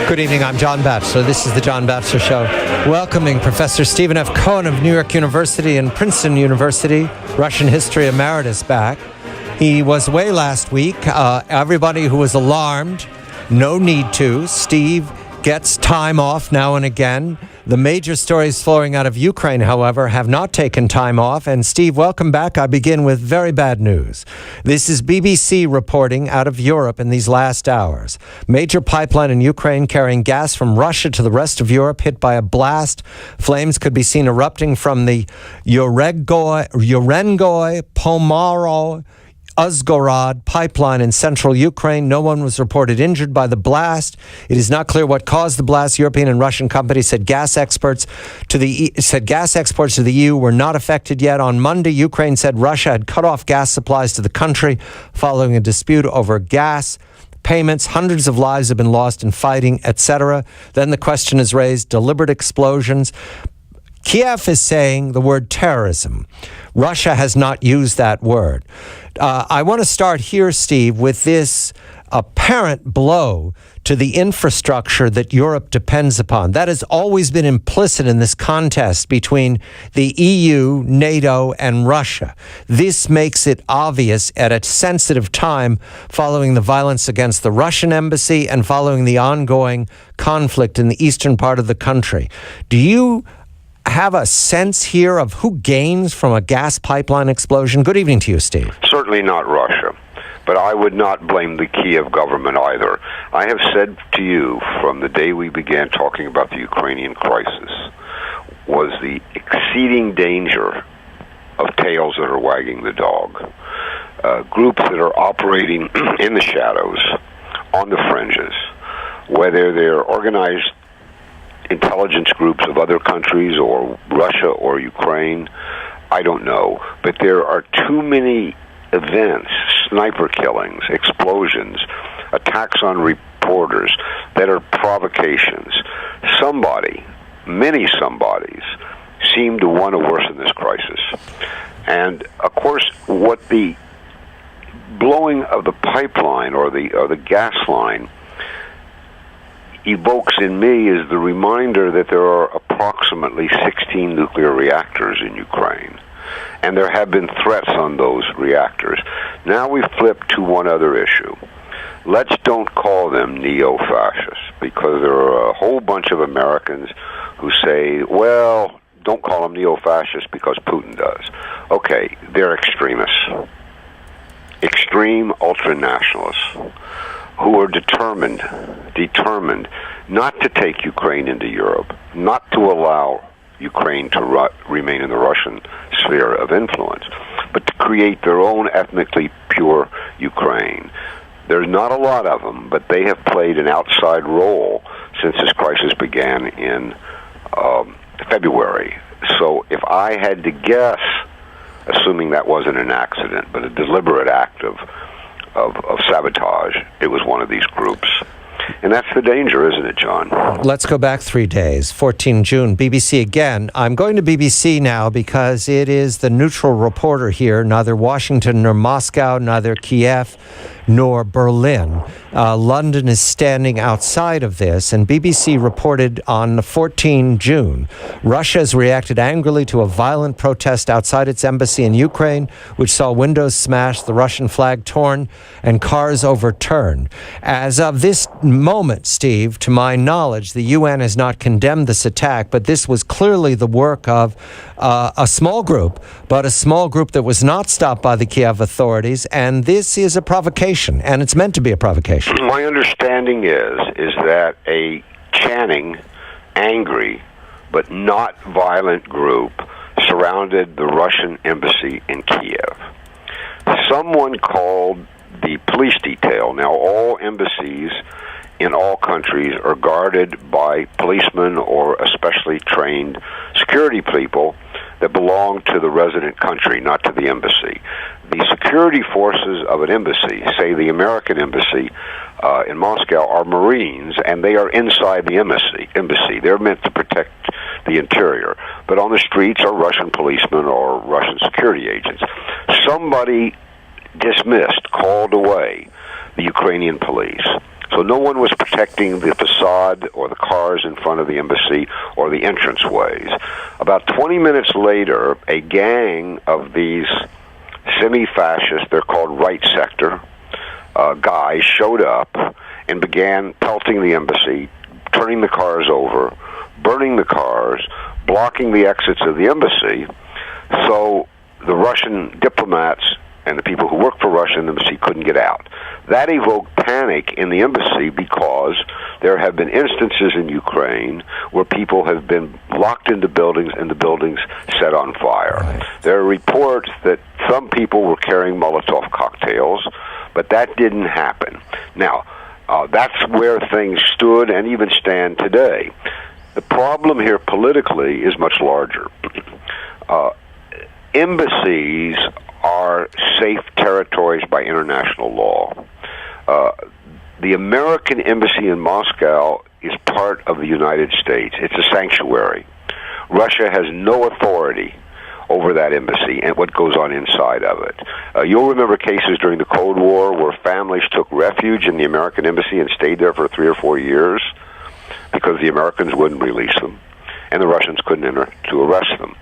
Good evening, I'm John Batchelor. This is the John Batchelor Show. Welcoming Professor Stephen F. Cohen of New York University and Princeton University, Russian History Emeritus back. He was away last week. Everybody who was alarmed, no need to. Steve gets time off now and again. The major stories flowing out of Ukraine, however, have not taken time off. And Steve, welcome back. I begin with very bad news. This is BBC reporting out of Europe in these last hours. Major pipeline in Ukraine carrying gas from Russia to the rest of Europe hit by a blast. Flames could be seen erupting from the Urengoy, Pomaro, Uzhgorod pipeline in central Ukraine. No one was reported injured by the blast. It is not clear what caused the blast. European and Russian companies said gas exports to the EU were not affected yet. On Monday, Ukraine said Russia had cut off gas supplies to the country following a dispute over gas payments. Hundreds of lives have been lost in fighting, etc. Then the question is raised, deliberate explosions. Kiev is saying the word terrorism. Russia has not used that word. I want to start here, Steve, with this apparent blow to the infrastructure that Europe depends upon. That has always been implicit in this contest between the EU, NATO, and Russia. This makes it obvious at a sensitive time following the violence against the Russian embassy and following the ongoing conflict in the eastern part of the country. Do you have a sense here of who gains from a gas pipeline explosion? Good evening to you, Steve. Certainly not Russia, but I would not blame the Kiev government either. I have said to you from the day we began talking about the Ukrainian crisis was the exceeding danger of tails that are wagging the dog. Groups that are operating in the shadows, on the fringes, whether they're organized intelligence groups of other countries or Russia or Ukraine, I don't know. But there are too many events, sniper killings, explosions, attacks on reporters that are provocations. Many somebodies seem to want to worsen this crisis. And of course, what the blowing of the pipeline or the gas line evokes in me is the reminder that there are approximately 16 nuclear reactors in Ukraine, and there have been threats on those reactors. Now we flip to one other issue. Let's don't call them neo-fascists, because there are a whole bunch of Americans who say, well, don't call them neo-fascists because Putin does. Okay, they're extremists, extreme ultranationalists, who are determined not to take Ukraine into Europe, not to allow Ukraine to remain in the Russian sphere of influence, but to create their own ethnically pure Ukraine. There's not a lot of them, but they have played an outside role since this crisis began in February. So if I had to guess, assuming that wasn't an accident, but a deliberate act of sabotage, it was one of these groups. And that's the danger, isn't it, John? Let's go back 3 days, 14 June, BBC again. I'm going to BBC now because it is the neutral reporter here, neither Washington nor Moscow, neither Kiev nor Berlin. London is standing outside of this, and BBC reported on 14 June, Russia has reacted angrily to a violent protest outside its embassy in Ukraine, which saw windows smashed, the Russian flag torn, and cars overturned. As of this moment, Steve, to my knowledge, the UN has not condemned this attack, but this was clearly the work of a small group, but a small group that was not stopped by the Kiev authorities, and this is a provocation, and it's meant to be a provocation. My understanding is that a chanting, angry, but not violent group surrounded the Russian embassy in Kiev. Someone called the police detail. Now, all embassies in all countries are guarded by policemen or especially trained security people that belong to the resident country, not to the embassy. The security forces of an embassy, say the American embassy in Moscow, are Marines, and they are inside the embassy. They're meant to protect the interior. But on the streets are Russian policemen or Russian security agents. Somebody dismissed, called away the Ukrainian police. So no one was protecting the facade or the cars in front of the embassy or the entranceways. About 20 minutes later, a gang of these semi-fascist, they're called right sector, guys showed up and began pelting the embassy, turning the cars over, burning the cars, blocking the exits of the embassy. So the Russian diplomats and the people who work for Russia in the embassy couldn't get out. That evoked panic in the embassy because there have been instances in Ukraine where people have been locked into buildings and the buildings set on fire. Right. There are reports that some people were carrying Molotov cocktails, but that didn't happen. Now, that's where things stood and even stand today. The problem here politically is much larger. Embassies are safe territories by international law. The American embassy in Moscow is part of the United States. It's a sanctuary. Russia has no authority over that embassy and what goes on inside of it. You'll remember cases during the Cold War where families took refuge in the American embassy and stayed there for 3 or 4 years because the Americans wouldn't release them and the Russians couldn't enter to arrest them.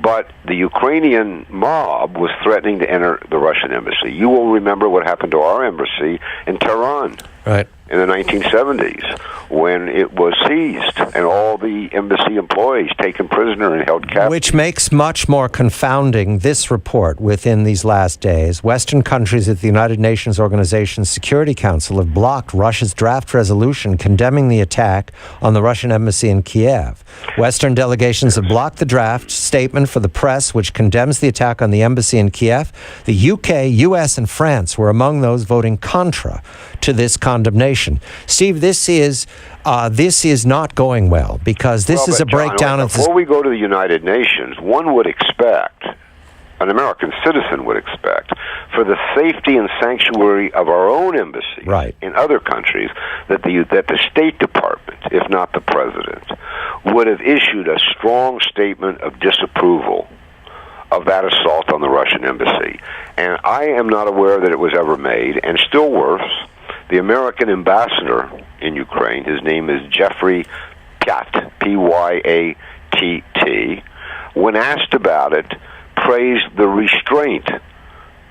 But the Ukrainian mob was threatening to enter the Russian embassy. You will remember what happened to our embassy in Tehran. Right. In the 1970s, when it was seized and all the embassy employees taken prisoner and held captive. Which makes much more confounding this report within these last days. Western countries at the United Nations Organization's Security Council have blocked Russia's draft resolution condemning the attack on the Russian embassy in Kiev. Western delegations have blocked the draft statement for the press, which condemns the attack on the embassy in Kiev. The UK, US, and France were among those voting contra to this condemnation. Steve, this is not going well because this is a breakdown of. Before we go to the United Nations, one would expect, an American citizen would expect, for the safety and sanctuary of our own embassies in other countries, that the State Department, if not the President, would have issued a strong statement of disapproval of that assault on the Russian embassy. And I am not aware that it was ever made, and still worse, the American ambassador in Ukraine, his name is Jeffrey Pyatt, P-Y-A-T-T, when asked about it, praised the restraint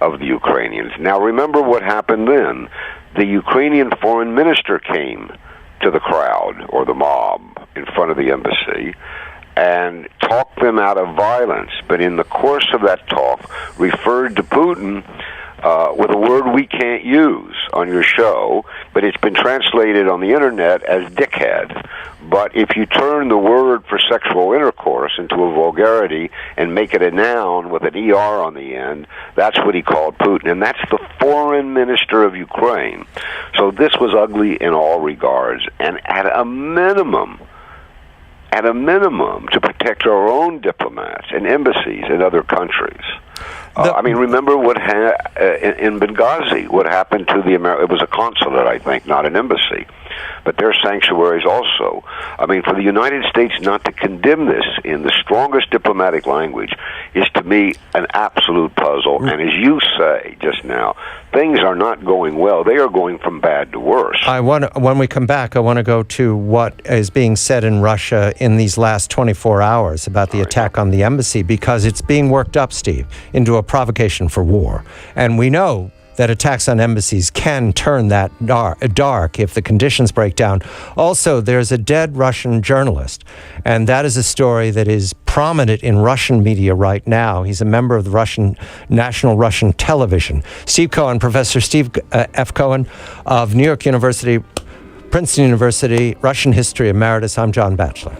of the Ukrainians. Now remember what happened then. The Ukrainian foreign minister came to the crowd, or the mob, in front of the embassy, and talked them out of violence, but in the course of that talk referred to Putin with a word we can't use on your show, but it's been translated on the internet as dickhead. But if you turn the word for sexual intercourse into a vulgarity and make it a noun with an ER on the end, that's what he called Putin. And that's the foreign minister of Ukraine. So this was ugly in all regards. And at a minimum, to protect our own diplomats and embassies in other countries. Remember what in Benghazi, what happened to it was a consulate, I think, not an embassy. But they're sanctuaries also. For the United States not to condemn this in the strongest diplomatic language is, to me, an absolute puzzle. And as you say just now, things are not going well. They are going from bad to worse. When we come back, I want to go to what is being said in Russia in these last 24 hours about the attack on the embassy, because it's being worked up, Steve, into a provocation for war. And we know that attacks on embassies can turn that dark if the conditions break down. Also, there's a dead Russian journalist, and that is a story that is prominent in Russian media right now. He's a member of the National Russian Television. Steve Cohen, Professor Steve F. Cohen of New York University, Princeton University, Russian History Emeritus. I'm John Batchelor.